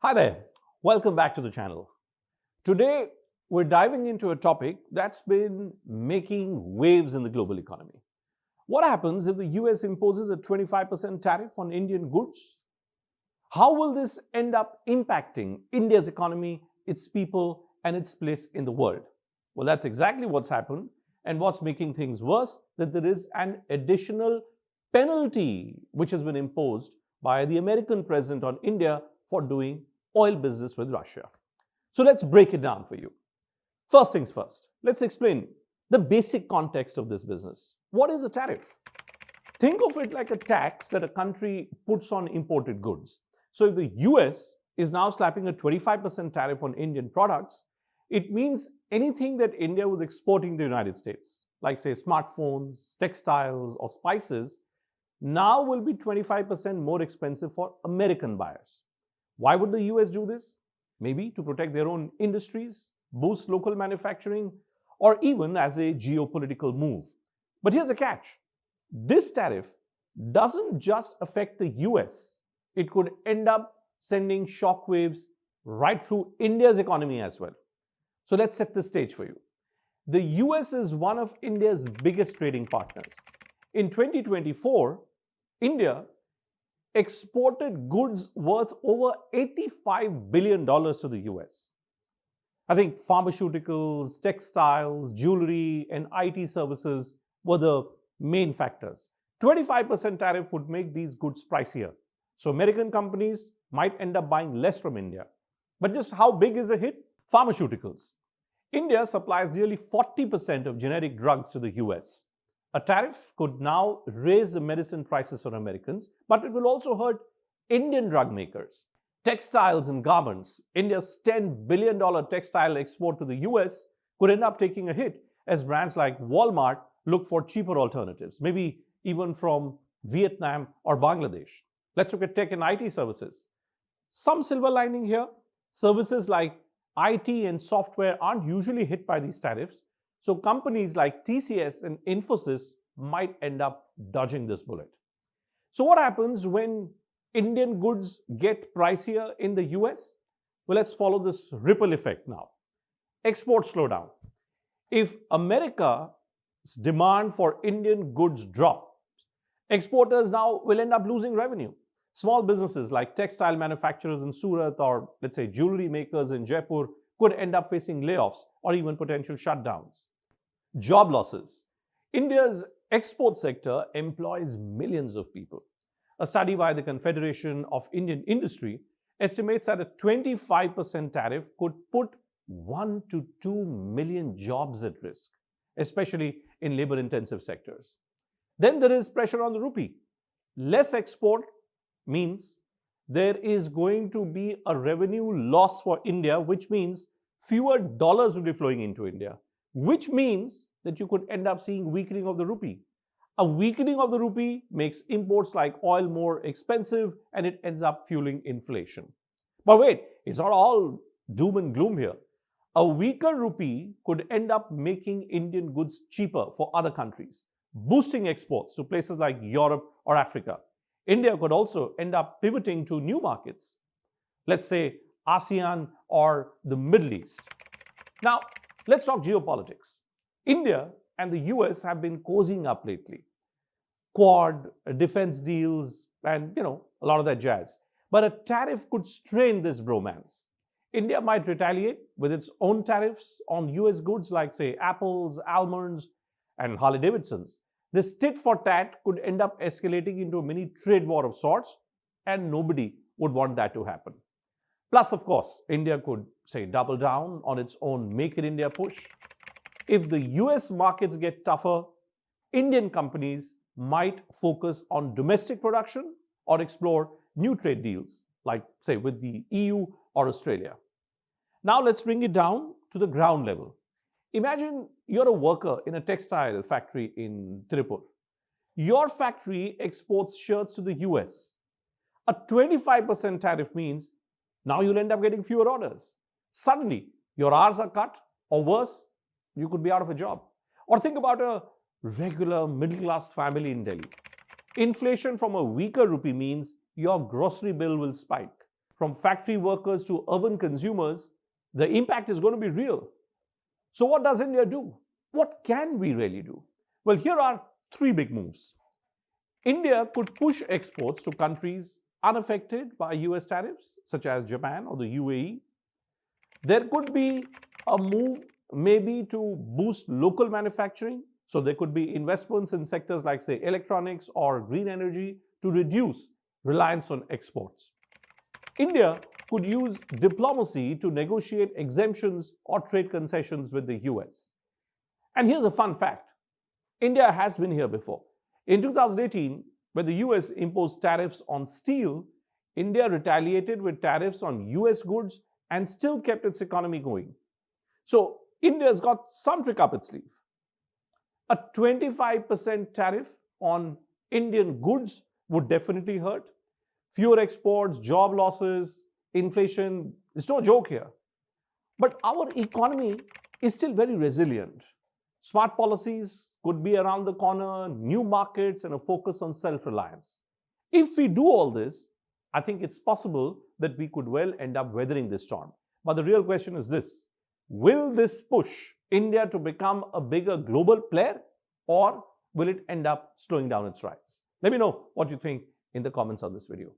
Hi there, welcome back to the channel. Today, we're diving into a topic that's been making waves in the global economy. What happens if the US imposes a 25% tariff on Indian goods? How will this end up impacting India's economy, its people, and its place in the world? Well, that's exactly what's happened, and what's making things worse, that there is an additional penalty which has been imposed by the American president on India for doing oil business with Russia. So let's break it down for you. First things first, let's explain the basic context of this business. What is a tariff? Think of it like a tax that a country puts on imported goods. So if the US is now slapping a 25% tariff on Indian products, it means anything that India was exporting to the United States, like say smartphones, textiles, or spices, now will be 25% more expensive for American buyers. Why would the US do this? Maybe to protect their own industries, boost local manufacturing, or even as a geopolitical move. But here's a catch. This tariff doesn't just affect the US. It could end up sending shockwaves right through India's economy as well. So let's set the stage for you. The US is one of India's biggest trading partners. In 2024, India exported goods worth over $85 billion to the US. I think pharmaceuticals, textiles, jewelry, and IT services were the main factors. 25% tariff would make these goods pricier. So American companies might end up buying less from India. But just how big is the hit? Pharmaceuticals. India supplies nearly 40% of generic drugs to the US. A tariff could now raise the medicine prices for Americans, but it will also hurt Indian drug makers. Textiles and garments. India's $10 billion textile export to the US could end up taking a hit as brands like Walmart look for cheaper alternatives, maybe even from Vietnam or Bangladesh. Let's look at tech and IT services. Some silver lining here. Services like IT and software aren't usually hit by these tariffs, so companies like TCS and Infosys might end up dodging this bullet. So what happens when Indian goods get pricier in the US? Well, let's follow this ripple effect now. Exports slow down. If America's demand for Indian goods drops, exporters now will end up losing revenue. Small businesses like textile manufacturers in Surat or let's say jewelry makers in Jaipur could end up facing layoffs or even potential shutdowns. Job losses. India's export sector employs millions of people. A study by the Confederation of Indian Industry estimates that a 25% tariff could put 1 to 2 million jobs at risk, especially in labor-intensive sectors. Then there is pressure on the rupee. Less export means there is going to be a revenue loss for India, which means fewer dollars will be flowing into India, which means that you could end up seeing weakening of the rupee. A weakening of the rupee makes imports like oil more expensive and it ends up fueling inflation. But wait, it's not all doom and gloom here. A weaker rupee could end up making Indian goods cheaper for other countries, boosting exports to places like Europe or Africa. India could also end up pivoting to new markets, let's say ASEAN or the Middle East. Now, let's talk geopolitics. India and the US have been cozying up lately. Quad, defense deals, and a lot of that jazz. But a tariff could strain this bromance. India might retaliate with its own tariffs on US goods like, say, apples, almonds, and Harley Davidsons. This tit for tat could end up escalating into a mini trade war of sorts, and nobody would want that to happen. Plus, of course, India could, say, double down on its own Make in India push. If the US markets get tougher, Indian companies might focus on domestic production or explore new trade deals, like, say, with the EU or Australia. Now, let's bring it down to the ground level. Imagine you're a worker in a textile factory in Tirupur. Your factory exports shirts to the US. A 25% tariff means now you'll end up getting fewer orders. Suddenly, your hours are cut, or worse, you could be out of a job. Or think about a regular middle-class family in Delhi. Inflation from a weaker rupee means your grocery bill will spike. from factory workers to urban consumers, the impact is going to be real. So what does India do? What can we really do? Well, here are three big moves. India could push exports to countries unaffected by US tariffs, such as Japan or the UAE. There could be a move maybe to boost local manufacturing. So there could be investments in sectors like, say, electronics or green energy to reduce reliance on exports. India could use diplomacy to negotiate exemptions or trade concessions with the US. And here's a fun fact. India has been here before. In 2018, when the US imposed tariffs on steel, India retaliated with tariffs on US goods and still kept its economy going. So India's got some trick up its sleeve. A 25% tariff on Indian goods would definitely hurt. Fewer exports, job losses, inflation, it's no joke here. But our economy is still very resilient. Smart policies could be around the corner, new markets, and a focus on self-reliance. If we do all this, I think it's possible that we could well end up weathering this storm. But the real question is this: will this push India to become a bigger global player, or will it end up slowing down its rise? Let me know what you think in the comments on this video.